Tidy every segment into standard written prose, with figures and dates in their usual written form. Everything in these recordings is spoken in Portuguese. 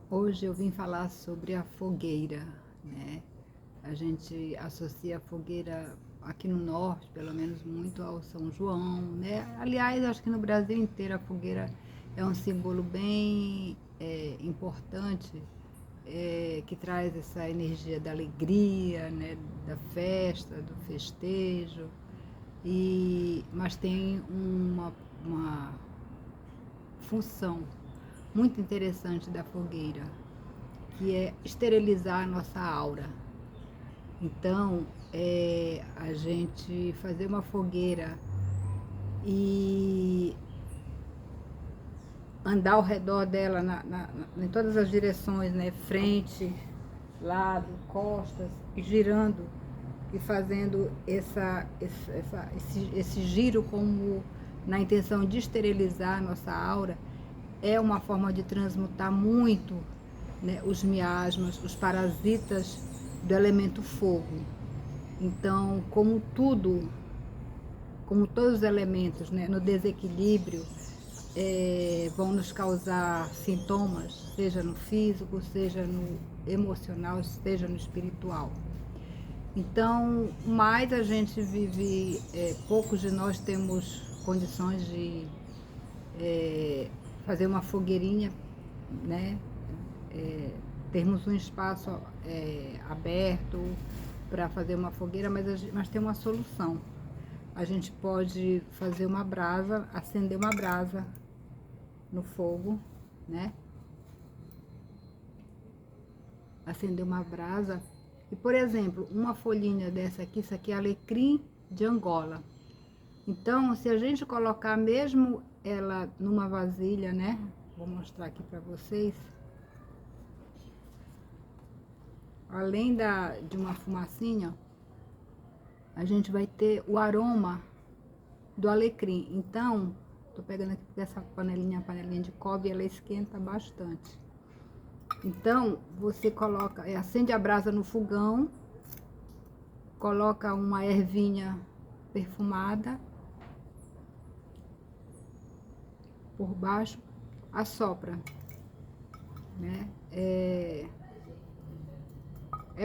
Hoje eu vim falar sobre a fogueira, né? A gente associa a fogueira aqui no norte, pelo menos muito ao São João, né? Aliás, acho que no Brasil inteiro a fogueira é um símbolo bem importante, que traz essa energia da alegria, né? Da festa, do festejo. Mas tem uma função muito interessante da fogueira, que é esterilizar a nossa aura. Então, a gente fazer uma fogueira e andar ao redor dela em todas as direções, né? Frente, lado, costas, e girando e fazendo esse giro como na intenção de esterilizar a nossa aura, é uma forma de transmutar muito, né, os miasmas, os parasitas do elemento fogo. Então, como todos os elementos, né, no desequilíbrio, vão nos causar sintomas, seja no físico, seja no emocional, seja no espiritual. Então, mais a gente vive, poucos de nós temos condições de fazer uma fogueirinha, né? Termos um espaço aberto para fazer uma fogueira, mas tem uma solução. A gente pode fazer uma brasa, acender uma brasa no fogo, né? Acender uma brasa. E, por exemplo, uma folhinha dessa aqui, isso aqui é alecrim de Angola. Então, se a gente colocar mesmo ela numa vasilha, né? Vou mostrar aqui para vocês. Além de uma fumacinha, a gente vai ter o aroma do alecrim. Então, tô pegando aqui porque essa panelinha de cobre, ela esquenta bastante. Então, você coloca, acende a brasa no fogão, coloca uma ervinha perfumada por baixo, assopra, né? É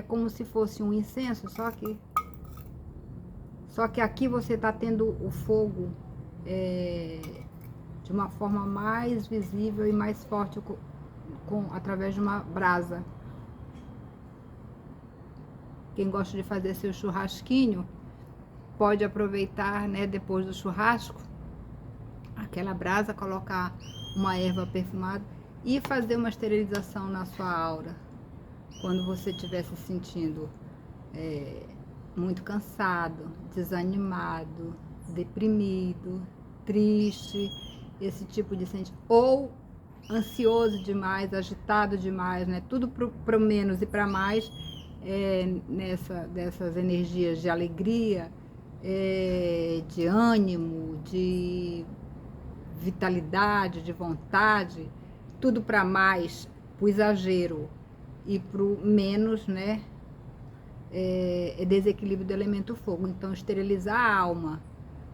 como se fosse um incenso, só que aqui você tá tendo o fogo de uma forma mais visível e mais forte através de uma brasa. Quem gosta de fazer seu churrasquinho pode aproveitar, né, depois do churrasco, aquela brasa, colocar uma erva perfumada e fazer uma esterilização na sua aura. Quando você estiver se sentindo muito cansado, desanimado, deprimido, triste, esse tipo de sentimento, ou ansioso demais, agitado demais, né? Tudo pro menos e para mais, dessas energias de alegria, de ânimo, de vitalidade, de vontade, tudo para mais, pro exagero e pro menos, né? Desequilíbrio do elemento fogo. Então, esterilizar a alma,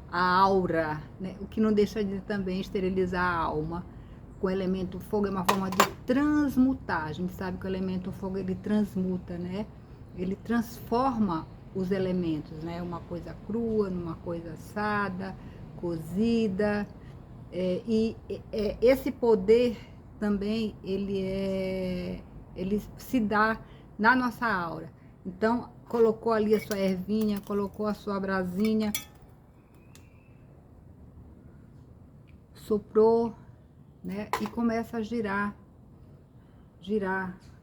a aura, né? O que não deixa de também esterilizar a alma com o elemento fogo é uma forma de transmutar. A gente sabe que o elemento fogo, ele transmuta, né? Ele transforma os elementos, né? Uma coisa crua numa coisa assada, cozida. Esse poder também, ele se dá na nossa aura. Então, colocou ali a sua ervinha, colocou a sua brasinha, soprou, né? E começa a girar,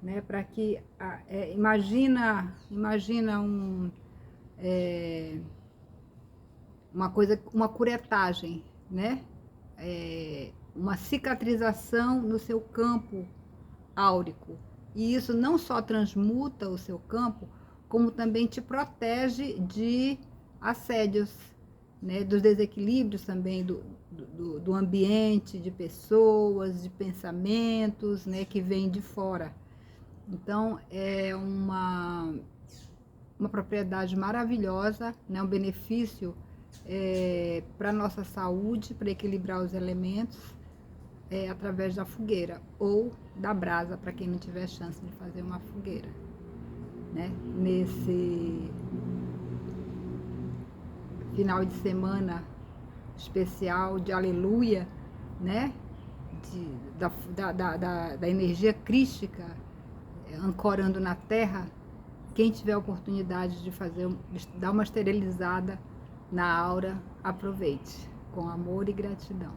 né? Para que, imagina uma coisa, uma curetagem, né? Uma cicatrização no seu campo áurico. E isso não só transmuta o seu campo, como também te protege de assédios, né? Dos desequilíbrios também do ambiente, de pessoas, de pensamentos, né? Que vêm de fora. Então, é uma propriedade maravilhosa, né? Um benefício para a nossa saúde, para equilibrar os elementos. através da fogueira ou da brasa, para quem não tiver chance de fazer uma fogueira, né? Nesse final de semana especial de aleluia, né? Da energia crística ancorando na terra, quem tiver a oportunidade de dar uma esterilizada na aura, aproveite, com amor e gratidão.